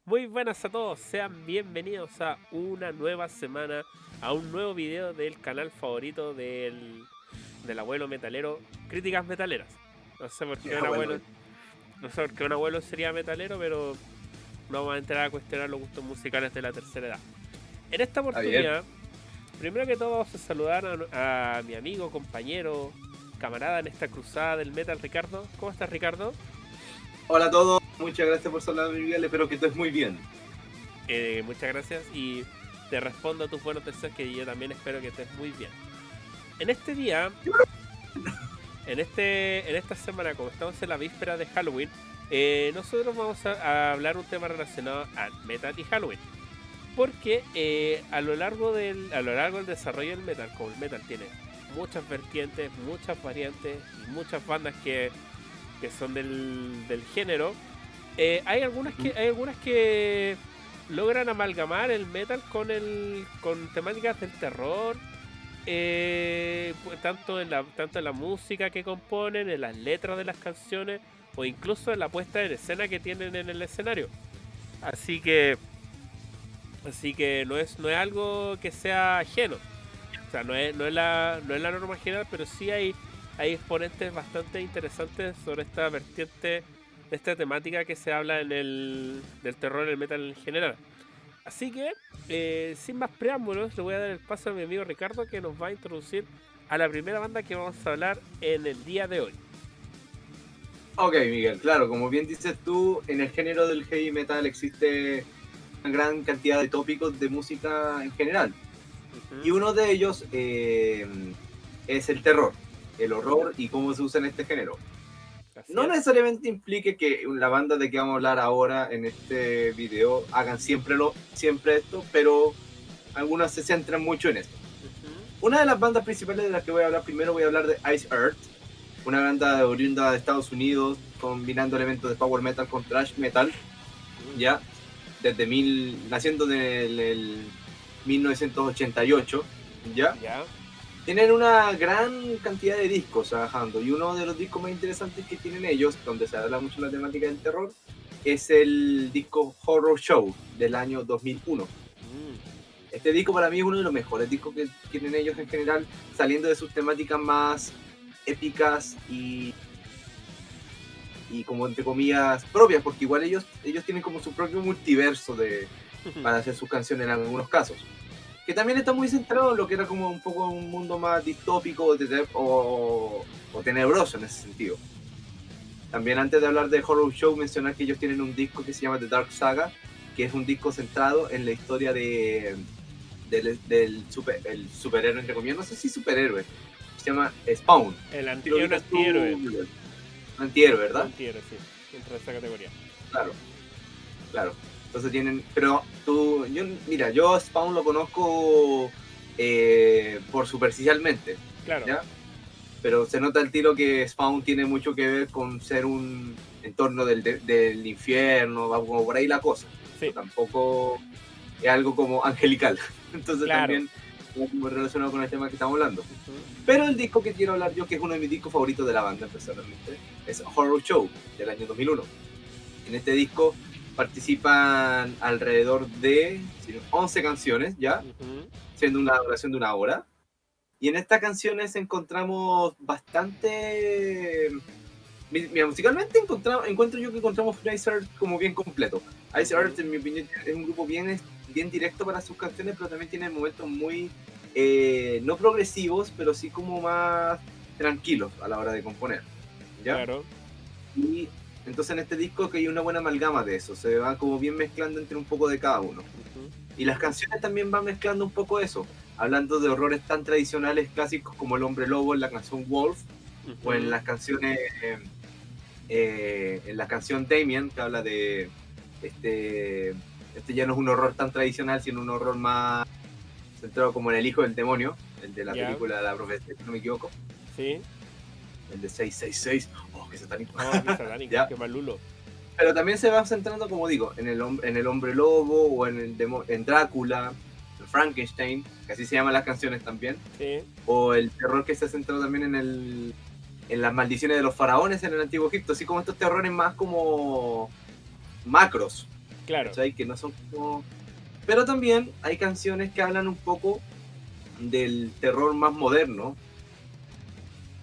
Muy buenas a todos, sean bienvenidos a una nueva semana, a un nuevo video del canal favorito del abuelo metalero, Críticas Metaleras. No sé por qué Ya, bueno, no sé por qué un abuelo sería metalero, pero no vamos a entrar a cuestionar los gustos musicales de la tercera edad. En esta está bien. oportunidad, primero que todo vamos a saludar a mi amigo, compañero, camarada en esta cruzada del metal, Ricardo. ¿Cómo estás, Ricardo? Hola a todos, muchas gracias por saludar, Miguel, espero que estés muy bien. Muchas gracias y te respondo a tus buenos deseos, que yo también espero que estés muy bien. En este día, en esta semana, como estamos en la víspera de Halloween, nosotros vamos a hablar un tema relacionado a metal y Halloween. Porque a lo largo del desarrollo del metal, como el metal tiene muchas vertientes, muchas variantes y muchas bandas que son del género, hay algunas que logran amalgamar el metal con temáticas del terror, pues, tanto en la música que componen, en las letras de las canciones o incluso en la puesta en escena que tienen en el escenario. Así que, así que no es algo que sea ajeno. O sea, no es la norma general, pero sí hay exponentes bastante interesantes sobre esta vertiente de esta temática que se habla del terror en el metal en general. Así que, sin más preámbulos, le voy a dar el paso a mi amigo Ricardo, que nos va a introducir a la primera banda que vamos a hablar en el día de hoy. Ok, Miguel, claro, como bien dices tú, en el género del heavy metal existe una gran cantidad de tópicos de música en general. Y Ujú. uno de ellos es el terror, el horror y cómo se usa en este género. Así No es. necesariamente implique que la banda de que vamos a hablar ahora en este video hagan siempre esto, pero algunas se centran mucho en esto. Ujú. Una de las bandas principales de las que voy a hablar primero, voy a hablar de Ice Earth, una banda oriunda de Estados Unidos, combinando elementos de power metal con thrash metal, Mm. ya, naciendo en el 1988, ya. Ya. Tienen una gran cantidad de discos trabajando, y uno de los discos más interesantes que tienen ellos, donde se habla mucho de la temática del terror, es el disco Horror Show del año 2001. Mm. Este disco para mí es uno de los mejores discos que tienen ellos en general, saliendo de sus temáticas más épicas y como entre comillas propias, porque igual ellos tienen como su propio multiverso para hacer sus canciones en algunos casos. Que también está muy centrado en lo que era como un poco un mundo más distópico o tenebroso en ese sentido. También antes de hablar de Horror Show, mencionar que ellos tienen un disco que se llama The Dark Saga, que es un disco centrado en la historia el superhéroe, entre comillas, no sé si superhéroe, se llama Spawn. Si lo Es un ubicas antihéroe. tú, antihéroe, Un ¿verdad? antihéroe, sí. Dentro de esa categoría. Claro, claro. Entonces tienen, pero mira, yo Spawn lo conozco por superficialmente, Claro. ¿ya? Pero se nota el tiro que Spawn tiene mucho que ver con ser un entorno del infierno, va como por ahí la cosa. Sí. Pero tampoco es algo como angelical. Entonces Claro. también es muy relacionado con el tema que estamos hablando. Ujú. Pero el disco que quiero hablar yo, que es uno de mis discos favoritos de la banda personalmente, es Horror Show del año 2001. En este disco participan alrededor de 11 canciones, ¿ya? Ujú. Siendo una duración de una hora. Y en estas canciones encontramos bastante. Mira, musicalmente encuentro yo que encontramos Ice Earth como bien completo. Ice Ujú. Earth, en mi opinión, es un grupo bien directo para sus canciones, pero también tiene momentos muy, no progresivos, pero sí como más tranquilos a la hora de componer. ¿Ya? Claro. Y entonces en este disco que hay una buena amalgama de eso, se va como bien mezclando entre un poco de cada uno. Ujú. Y las canciones también van mezclando un poco eso, hablando de horrores tan tradicionales, clásicos como El Hombre Lobo en la canción Wolf, o en Ujú. las canciones, en la canción Damien, que habla de este, este ya no es un horror tan tradicional, sino un horror más centrado como en el hijo del demonio, el de la Ya. película La Profecía, si no me equivoco, Sí. el de 666, oh, qué satánico, Oh, qué satánico, ¿ya? qué malulo. Pero también se va centrando, como digo, en el hombre lobo o en Drácula, en Frankenstein, que así se llaman las canciones también, Sí. o el terror que se ha centrado también en las maldiciones de los faraones en el antiguo Egipto, así como estos terrores más como macros, Claro. ¿cachai? Que no son como... Pero también hay canciones que hablan un poco del terror más moderno,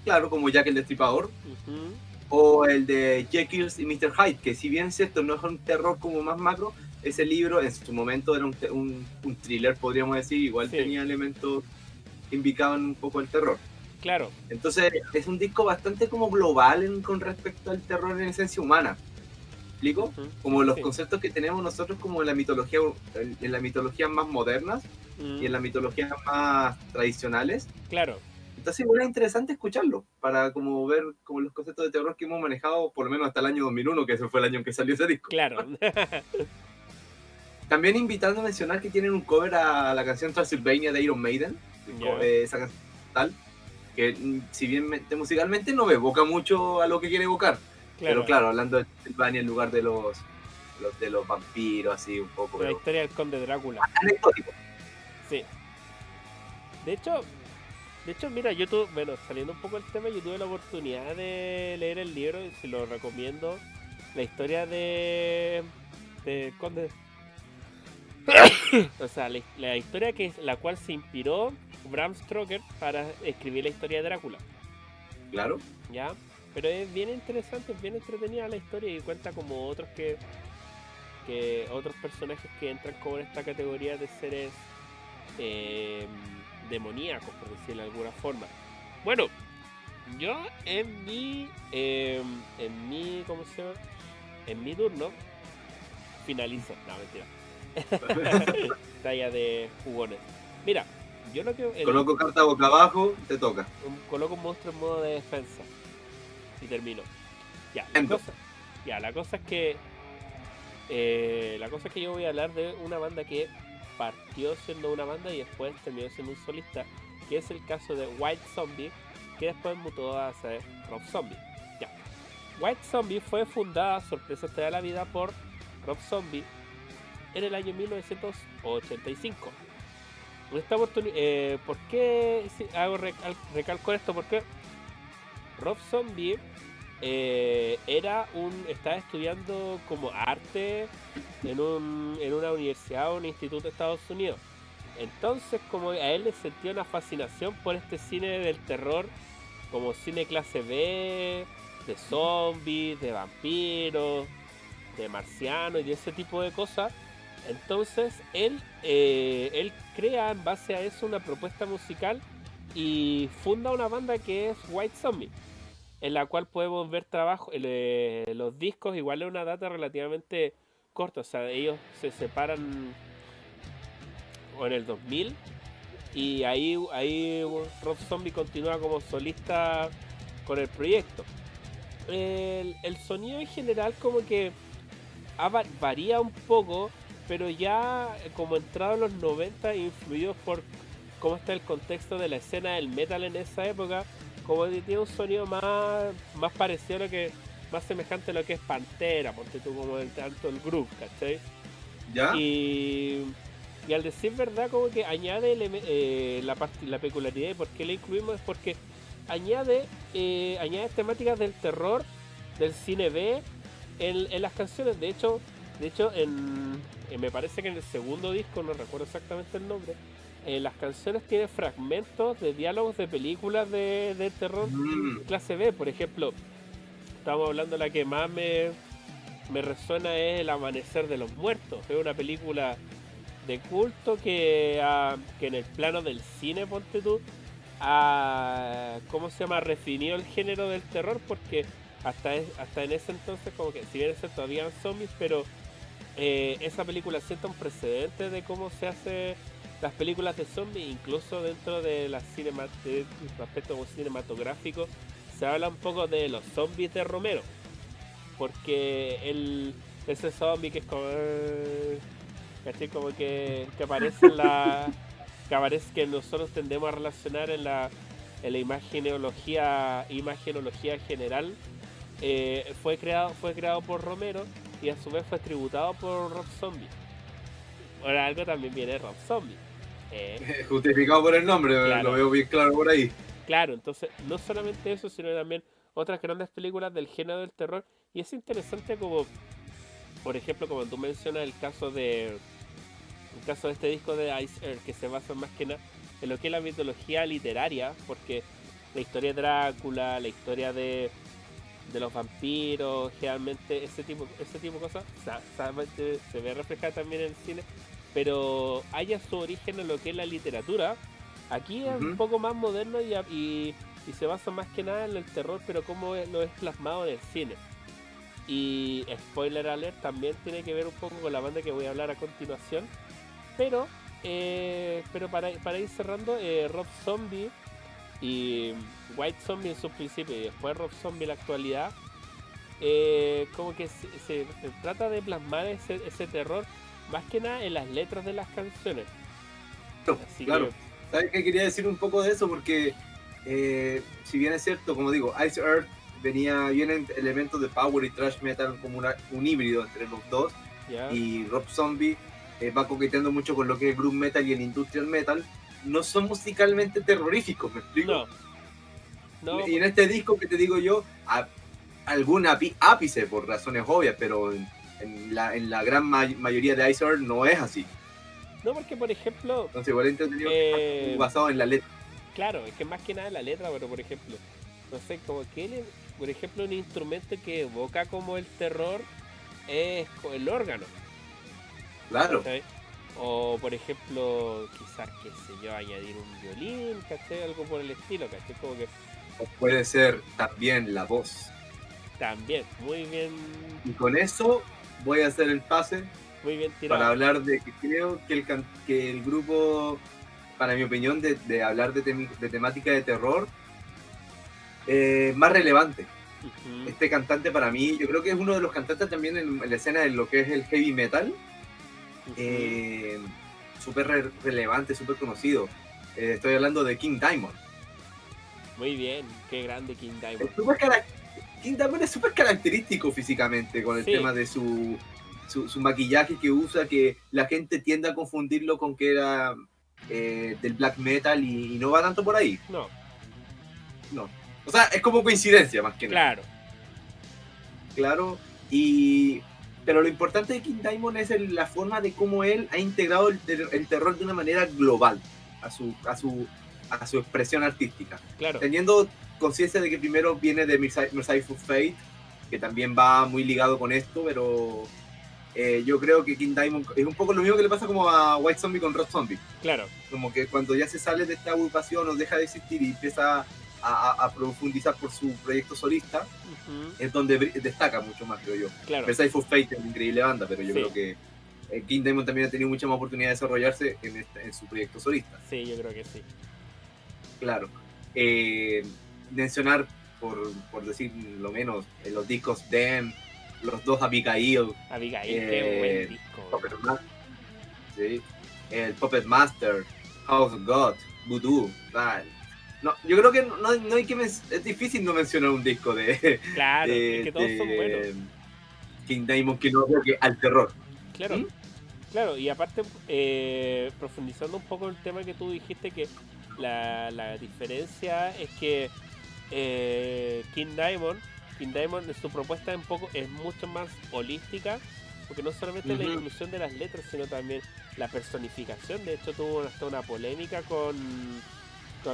claro, como Jack el Destripador, Ujú. o el de Jekyll y Mr. Hyde, que si bien es cierto, no es un terror como más macro, ese libro en su momento era un thriller, podríamos decir, igual Sí, tenía elementos que indicaban un poco el terror. claro. Entonces es un disco bastante como global con respecto al terror en esencia humana. ¿Me explico? Ujú. Como los Sí. conceptos que tenemos nosotros como en la mitología más modernas y en Mm, las mitologías más tradicionales. claro, Entonces igual es interesante escucharlo para como ver como los conceptos de terror que hemos manejado por lo menos hasta el año 2001, que ese fue el año en que salió ese disco. claro. También invitando a mencionar que tienen un cover a la canción Transylvania de Iron Maiden, Ya, esa canción tal, que si bien musicalmente no evoca mucho a lo que quiere evocar, pero claro. claro, hablando de Transylvania en lugar de de los vampiros, así un poco, La pero historia del Conde Drácula. anecdótico. Sí. De hecho, mira, yo tuve, bueno, saliendo un poco del tema, yo tuve la oportunidad de leer el libro y se lo recomiendo. La historia de Conde. O sea, la historia que la cual se inspiró Bram Stoker para escribir la historia de Drácula. Claro. ¿Ya? Pero es bien interesante, es bien entretenida la historia y cuenta como otros que otros personajes que entran como en esta categoría de seres eh, demoníacos, por decirlo de alguna forma. Bueno, yo ¿cómo se llama? En mi turno finalizo. No, mentira. Talla de jugones. Mira, yo lo que Coloco carta boca abajo, te toca. coloco un monstruo en modo de defensa y termino. Ya, Ento. la cosa es que yo voy a hablar de una banda que partió siendo una banda y después terminó siendo un solista, que es el caso de White Zombie, que después mutó a ser Rob Zombie. Ya. White Zombie fue fundada, sorpresa te da la vida, por Rob Zombie en el año 1985. Esta oportunidad, ¿por qué recalco esto? Porque Rob Zombie estaba estudiando como arte en una universidad o un instituto de Estados Unidos. Entonces, como a él le sentía una fascinación por este cine del terror, como cine clase B, de zombies, de vampiros, de marcianos y de ese tipo de cosas. Entonces, él crea en base a eso una propuesta musical y funda una banda que es White Zombie, en la cual podemos ver los discos. Igual es una data relativamente corta, o sea, ellos se separan en el 2000 y ahí Rob Zombie continúa como solista con el proyecto. El sonido en general como que varía un poco, pero ya como entrado en los 90, influidos por cómo está el contexto de la escena del metal en esa época, como que tiene un sonido más parecido a lo que, más semejante a lo que es Pantera, ponte tú, como tanto el groove, ¿cachai? ¿Ya? Y al decir verdad, como que añade la peculiaridad, y por qué la incluimos es porque añade temáticas del terror, del cine B en las canciones. De hecho me parece que en el segundo disco, no recuerdo exactamente el nombre, las canciones tienen fragmentos de diálogos de películas de terror clase B. Por ejemplo, estamos hablando de la que más me resuena, es El Amanecer de los Muertos. Es una película de culto que en el plano del cine, ponte tú, ¿cómo se llama? Refinió el género del terror, porque hasta en ese entonces, como que si bien todavía eran zombies, pero esa película sienta un precedente de cómo se hace las películas de zombies. Incluso dentro de del aspecto cinematográfico se habla un poco de los zombies de Romero, porque ese zombie que es como ¿cachai? Como que aparece que nosotros tendemos a relacionar en la imagenología general. Fue creado por Romero y a su vez fue tributado por Rob Zombie. Ahora algo también viene de Rob Zombie. Justificado por el nombre, Claro, lo veo bien claro por ahí. claro, entonces no solamente eso, sino también otras grandes películas del género del terror. Y es interesante como por ejemplo, como tú mencionas el caso de este disco de Ice Earth, que se basa más que nada en lo que es la mitología literaria, porque la historia de Drácula, la historia de los vampiros, generalmente ese tipo de cosas se ve reflejada también en el cine, pero haya su origen en lo que es la literatura. Aquí es un poco más moderno y se basa más que nada en el terror, pero cómo lo es plasmado en el cine. Y spoiler alert, también tiene que ver un poco con la banda que voy a hablar a continuación. Pero para ir cerrando, Rob Zombie y White Zombie en sus principios y después Rob Zombie en la actualidad, como que se trata de plasmar ese terror más que nada en las letras de las canciones. Así claro. que, ¿Sabes qué? Quería decir un poco de eso porque si bien es cierto, como digo, Ice Earth vienen elementos de power y thrash metal como un híbrido entre los dos, ¿ya? Y Rob Zombie va coqueteando mucho con lo que es el groove metal y el industrial metal. No son musicalmente terroríficos, ¿me explico? No, y en este disco que te digo yo, algún ápice por razones obvias, pero en la gran mayoría de Ice Earth no es así. no, porque por ejemplo, Entonces igual es entretenido que está basado en la letra. claro, es que más que nada la letra, pero por ejemplo, no sé, como que por ejemplo, un instrumento que evoca como el terror es el órgano. Claro. ¿Cachai? O por ejemplo, quizás, qué sé yo, añadir un violín, ¿cachai? Algo por el estilo, ¿cachai? Como que O puede ser también la voz. también, muy bien. Y con eso voy a hacer el pase Muy bien tirado. para hablar de que creo que el grupo, para mi opinión, de hablar de temática de terror, más relevante. Este cantante para mí, yo creo que es uno de los cantantes también en la escena de lo que es el heavy metal. Súper relevante, súper conocido. Estoy hablando de King Diamond. Muy bien, qué grande King Diamond. King Diamond es súper característico físicamente con el tema de su maquillaje que usa, que la gente tiende a confundirlo con que era del black metal y no va tanto por ahí. No. O sea, es como coincidencia más que nada. Claro. Pero lo importante de King Diamond es la forma de cómo él ha integrado el terror de una manera global a su expresión artística. Claro. Teniendo conciencia de que primero viene de Merciful Fate, que también va muy ligado con esto, pero yo creo que King Diamond es un poco lo mismo que le pasa como a White Zombie con Rob Zombie. Claro. Como que cuando ya se sale de esta agrupación o deja de existir y empieza a profundizar por su proyecto solista, es donde destaca mucho más, creo yo. Claro. Merciful Fate es una increíble banda, pero yo creo que King Diamond también ha tenido mucha más oportunidad de desarrollarse en su proyecto solista. Sí, yo creo que sí. Claro. Mencionar, por decir lo menos, en los discos Dem, los dos Abigail. Qué buen disco. Sí. El Puppet Master, House of God, Voodoo, tal. No, yo creo que no hay que es difícil no mencionar un disco de. Claro, es que todos son buenos. King Diamond que no creo que al terror. Claro. Claro, y aparte, profundizando un poco el tema que tú dijiste, que la diferencia es que King Diamond su propuesta es mucho más holística, porque no solamente la inclusión de las letras, sino también la personificación. De hecho, tuvo hasta una polémica con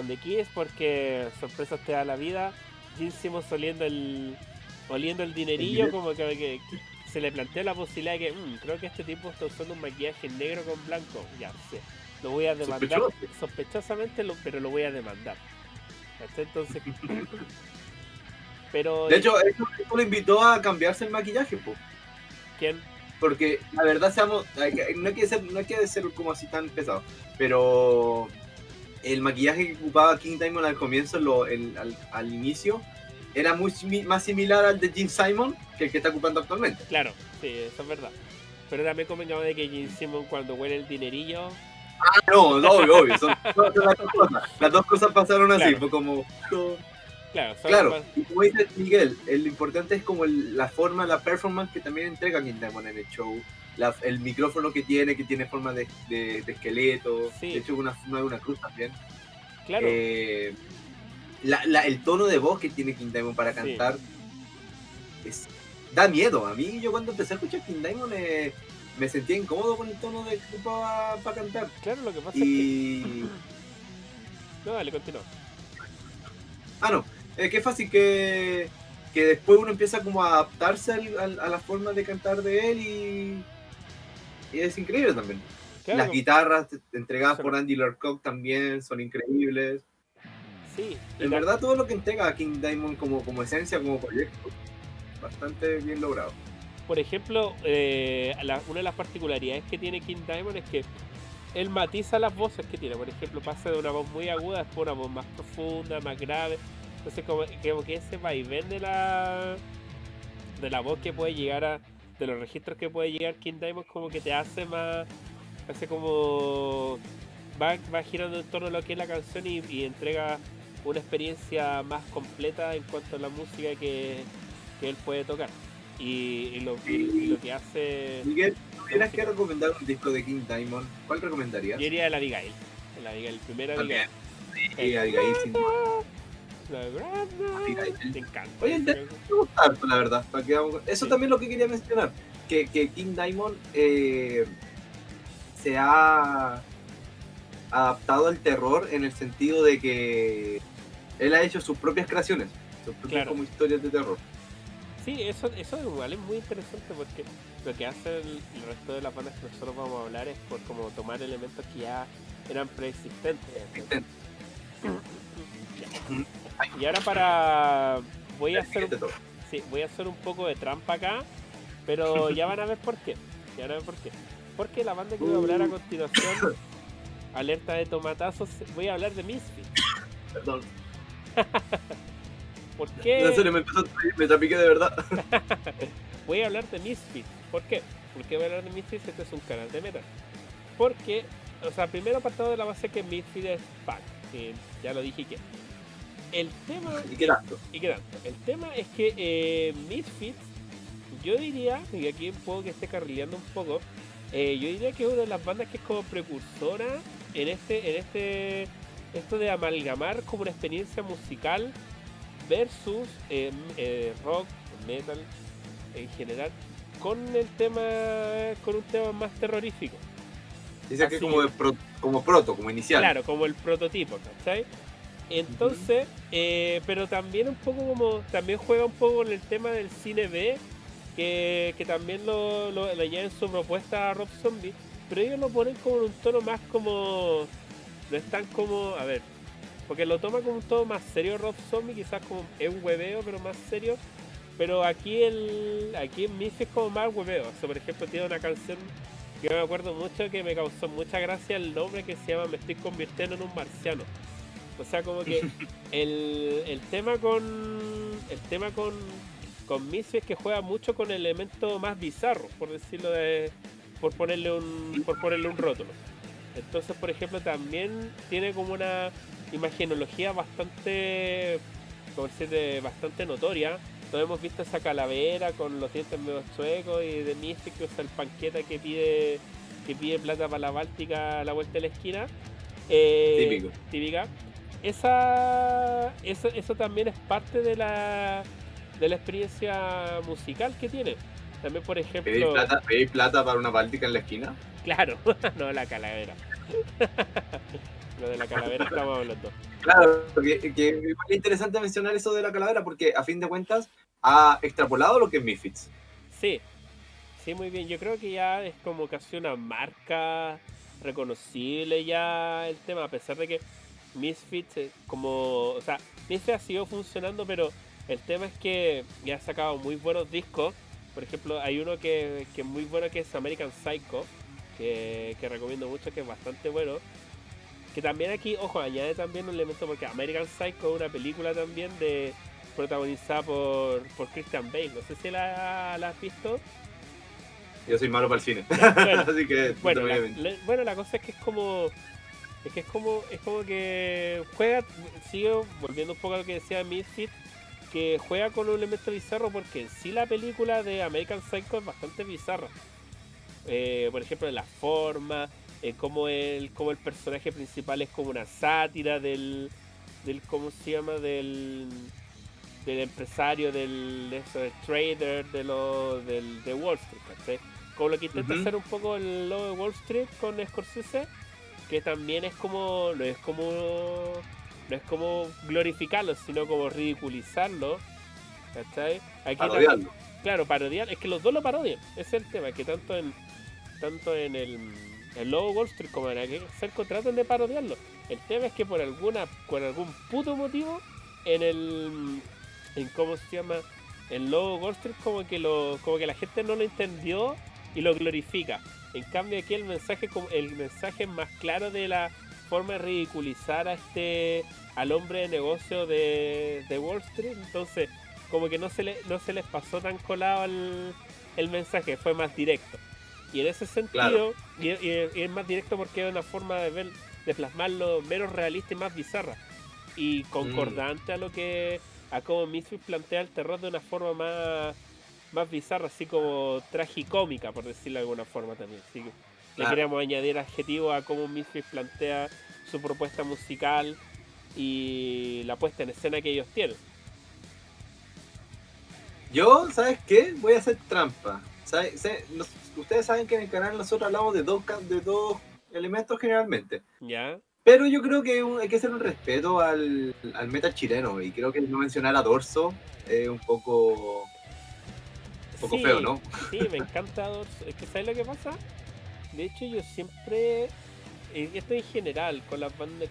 The Kiss, porque sorpresas te da la vida. Gene Simmons oliendo el dinerillo, como que se le planteó la posibilidad de que creo que este tipo está usando un maquillaje negro con blanco. Ya sé, lo voy a demandar sospechosamente, pero lo voy a demandar. Entonces, pero de hecho, eso lo invitó a cambiarse el maquillaje, po. ¿Quién? Porque la verdad, no hay que ser como así tan pesado, pero el maquillaje que ocupaba King Diamond al comienzo, al inicio, era más similar al de Gene Simon que el que está ocupando actualmente. Claro, sí, eso es verdad. Pero también convengamos de que Gene Simmons, cuando huele el dinerillo... No, obvio. Son las dos cosas. Las dos cosas pasaron así, fue como... Claro, y como dice Miguel, lo importante es como la forma, la performance que también entrega King Diamond en el show. El micrófono que tiene forma de esqueleto. Sí. De hecho, una cruz también. Claro. El tono de voz que tiene King Diamond para cantar es da miedo. A mí, yo cuando empecé a escuchar King Diamond, me sentía incómodo con el tono de que ocupaba para cantar. Claro, lo que pasa Y... es que... No, dale, continúa. No, que es fácil que después uno empieza como a adaptarse a la forma de cantar de él y es increíble también. Claro, Las guitarras entregadas son... por Andy Larcock también son increíbles. Sí. En verdad todo lo que entrega a King Diamond como esencia, como proyecto, bastante bien logrado. Por ejemplo, una de las particularidades que tiene King Diamond es que él matiza las voces que tiene. Por ejemplo, pasa de una voz muy aguda después una voz más profunda, más grave. Entonces como que ese vaivén de la voz que puede llegar de los registros que puede llegar King Diamond, como que te hace como va girando en torno a lo que es la canción y entrega una experiencia más completa en cuanto a la música que él puede tocar. Y lo que hace... Miguel, si tuvieras que recomendar un disco de King Diamond, ¿cuál recomendarías? Yo diría el Abigail. El primer Abigail. Sí, Abigail, sin duda. Te encanta. Oye, me gusta harto, la verdad. Eso también es lo que quería mencionar. Que King Diamond se ha adaptado al terror en el sentido de que él ha hecho sus propias creaciones, sus propias como historias de terror. Sí, eso igual es muy interesante porque lo que hace el resto de las bandas que nosotros vamos a hablar es por como tomar elementos que ya eran preexistentes. Y ahora voy a hacer un poco de trampa acá, pero ya van a ver por qué. Porque la banda que voy a hablar a continuación, alerta de tomatazos, voy a hablar de Misfits. Perdón. ¿Por qué? En serio, me tapiqué de verdad. Voy a hablar de Misfits. ¿Por qué? ¿Por qué voy a hablar de Misfits? Este es un canal de metal. Porque, o sea, primero apartado de la base que Misfits es punk, que ya lo dije que. El tema... ¿Y qué tanto? El tema es que Misfits, yo diría, y aquí puedo que esté carrileando un poco, yo diría que es una de las bandas que es como precursora en esto de amalgamar como una experiencia musical versus rock, metal en general, con un tema más terrorífico. Dice que como inicial. Claro, como el prototipo, ¿cachai? Entonces, pero también un poco también juega un poco con el tema del cine B, que también lo añade en su propuesta a Rob Zombie, pero ellos lo ponen como en un tono más como, no es tan como, a ver, porque lo toma como un tono más serio Rob Zombie, quizás como es un hueveo pero más serio, pero aquí en Misfits es como más hueveo. O sea, por ejemplo, tiene una canción que me acuerdo mucho que me causó mucha gracia el nombre, que se llama Me estoy convirtiendo en un marciano. O sea, como que el tema con Misfits es que juega mucho con el elemento más bizarro, por decirlo por ponerle un rótulo. Entonces, por ejemplo, también tiene como una imagenología bastante notoria. Todos hemos visto esa calavera con los dientes medio chuecos y de Misfits que usa el panqueta que pide plata para la Báltica a la vuelta de la esquina. Típica. Eso también es parte de la experiencia musical que tiene. También, por ejemplo... ¿Pedís plata para una Báltica en la esquina? Claro, no la calavera. Lo de la calavera estamos hablando. Claro, porque es interesante mencionar eso de la calavera porque a fin de cuentas ha extrapolado lo que es Misfits. Sí, muy bien. Yo creo que ya es como casi una marca reconocible ya el tema, a pesar de que Misfits Misfits ha sido funcionando, pero el tema es que ya ha sacado muy buenos discos. Por ejemplo, hay uno que es muy bueno, que es American Psycho, que recomiendo mucho, que es bastante bueno. Que también aquí, ojo, añade también un elemento, porque American Psycho es una película también protagonizada por Christian Bale. No sé si la has visto. Yo soy malo para el cine. Bueno, así que la cosa es que es como que juega, sigue volviendo un poco a lo que decía Misfits, que juega con un elemento bizarro, porque en sí la película de American Psycho es bastante bizarra. Por ejemplo, en la forma, como el personaje principal es como una sátira del ¿cómo se llama? del empresario, del trader de Wall Street, ¿cachai? Como lo que intenta Ujú. hacer un poco el logo de Wall Street con Scorsese, que también es como, no es como glorificarlo, sino como ridiculizarlo, ¿cachai? Aquí también, Parodiarlo. claro, parodiar, es que los dos lo parodian, ese es el tema, que tanto en el logo Wall Street como en aquel cerco tratan de parodiarlo. El tema es que por algún puto motivo, en cómo se llama, el logo Wall Street como que la gente no lo entendió y lo glorifica. En cambio aquí el mensaje más claro de la forma de ridiculizar al hombre de negocio de Wall Street, entonces como que no se les pasó tan colado el mensaje, fue más directo. Y en ese Claro. sentido, y es más directo porque es una forma de plasmarlo menos realista y más bizarra. Y Mm, concordante a como Misfits plantea el terror de una forma más bizarra, así como tragicómica, por decirlo de alguna forma también. Así que le claro. queríamos añadir adjetivo a cómo Misfits plantea su propuesta musical y la puesta en escena que ellos tienen. Yo, ¿sabes qué? Voy a hacer trampa. Ustedes saben que en el canal nosotros hablamos de dos elementos generalmente. ¿Ya? Pero yo creo que hay que hacer un respeto al metal chileno. Y creo que no mencionar a Dorso es un poco feo, Sí, ¿no? sí, me encanta Es que, ¿sabes lo que pasa? De hecho, yo siempre, esto en general, con las bandas,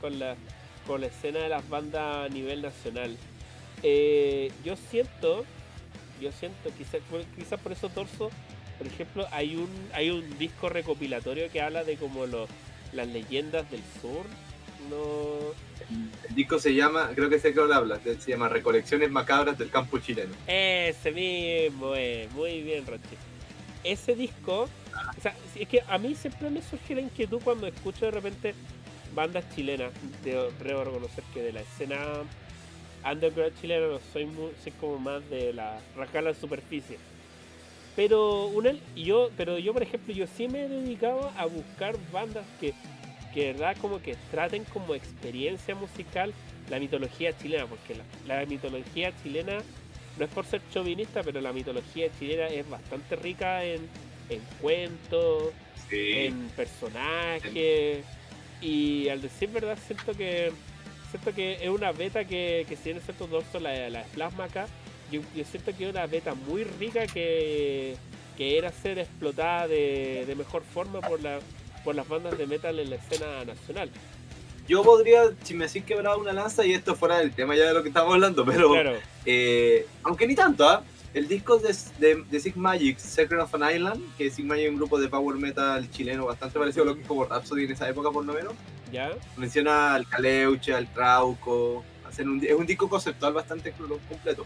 con la escena de las bandas a nivel nacional, yo siento, quizás por eso Torso, por ejemplo, hay un disco recopilatorio que habla de como las leyendas del sur, no, El disco se llama, creo que sé que lo hablas, se llama Recolecciones Macabras del Campo Chileno. ese mismo es, muy bien, Roche. Ese disco, o sea, es que a mí siempre me surge la inquietud cuando escucho de repente bandas chilenas. Debo reconocer que de la escena underground chilena no soy como más de la rascar la superficie. Pero yo, por ejemplo, yo sí me he dedicado a buscar bandas que de verdad como que traten como experiencia musical la mitología chilena, porque la mitología chilena no es por ser chauvinista, pero la mitología chilena es bastante rica en cuentos, Sí. en personajes, y al decir verdad siento que es una beta que si bien es cierto Dorso la plasma acá, yo siento que es una beta muy rica que era ser explotada de mejor forma por las bandas de metal en la escena nacional. Yo podría, si me decís quebrar una lanza, y esto fuera del tema ya de lo que estamos hablando, pero Claro. aunque ni tanto, ¿ah? El disco de Sig Magic, Secret of an Island, que Sig Magic es un grupo de power metal chileno bastante parecido a lo que es como Rhapsody en esa época por lo menos, ¿Ya? menciona al Caleuche, al Trauco, es un disco conceptual bastante completo.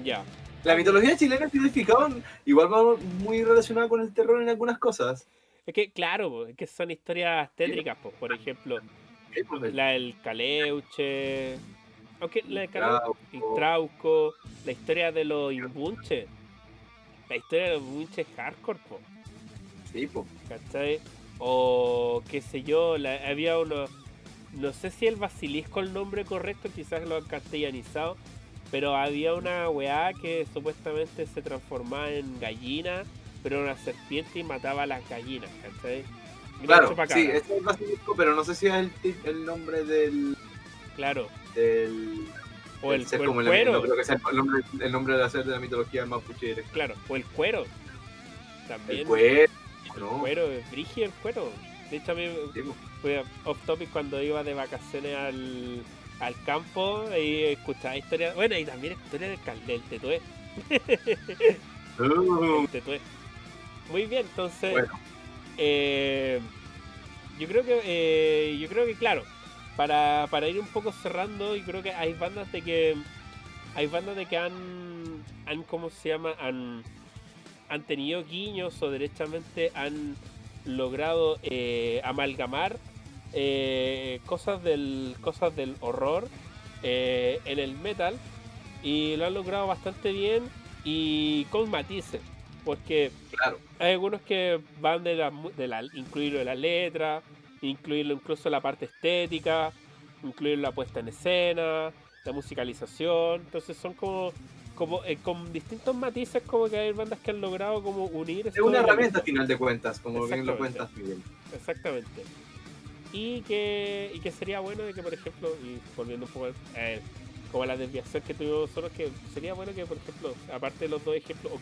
Ya. La Ah, mitología chilena, si te fijaban, igual va muy relacionada con el terror en algunas cosas. es que, claro, po, es que son historias Sí, tétricas, pues, por ejemplo, pues, la del Caleuche, aunque la el del Caleuche, el Trauco, Trauco, la historia de los Imbunches, la historia de los Imbunches hardcore, po, sí, pues. ¿cachai? O qué sé yo, había uno, no sé si el basilisco el nombre correcto, quizás lo han castellanizado, pero había una weá que supuestamente se transformaba en gallina, pero era una serpiente y mataba a las gallinas, ¿cachai? Y no Claro, sí, chupacabra, este es el basilisco, pero no sé si es el nombre claro. del, del ser O el como no cuero, creo que sea el nombre de la ser de la mitología mapuche directa. claro, o el cuero, El también. cuero, El ¿no? cuero, es brígido el cuero. De hecho, a mí Sí, pues. fue off topic cuando iba de vacaciones al campo y escuchaba historias. Bueno, y también historias del Tetué. El Tetué. Muy bien, entonces, Bueno, eh, yo creo que claro, para ir un poco cerrando, yo creo que hay bandas de que ¿cómo se llama? Han tenido guiños o derechamente han logrado amalgamar cosas del horror en el metal y lo han logrado bastante bien y con matices, porque claro. hay algunos que van incluirlo en la letra, incluirlo incluso en la parte estética, incluir la puesta en escena, la musicalización. Entonces son como con distintos matices, como que hay bandas que han logrado como unir Es una herramienta a elementos. final de cuentas, como bien lo Exactamente. cuentas, Miguel. Exactamente. Y que sería bueno de que, por ejemplo, y volviendo un poco como a la desviación que tuvimos nosotros, que sería bueno que, por ejemplo, aparte de los dos ejemplos, o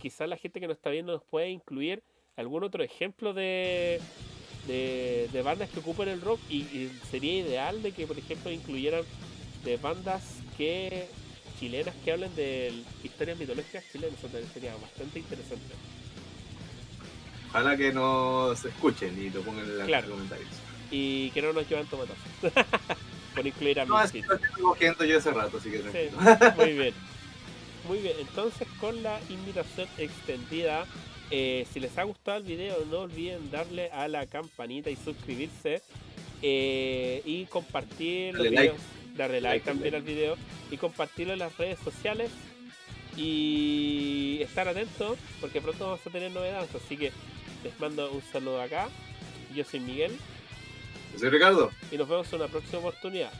quizá la gente que nos está viendo nos puede incluir algún otro ejemplo de bandas que ocupan el rock, y sería ideal de que, por ejemplo, incluyeran de bandas chilenas que hablen de historias mitológicas chilenas. Eso también sería bastante interesante. Ojalá que nos escuchen y lo pongan en los Claro. comentarios. Y que no nos llevan tomatazos por incluir a No, es que Misfits. lo estoy cogiendo yo hace rato, así que Sí, tranquilo. muy bien. Muy bien, entonces con la invitación extendida, si les ha gustado el video, no olviden darle a la campanita y suscribirse, y compartir los Dale like. videos, darle like también al video y compartirlo en las redes sociales, y estar atentos porque pronto vamos a tener novedades. Así que les mando un saludo acá. Yo soy Miguel Yo soy Ricardo. y nos vemos en una próxima oportunidad.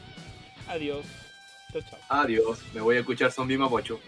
Adiós. Chao, chao. Adiós. Me voy a escuchar Zombie Mapocho.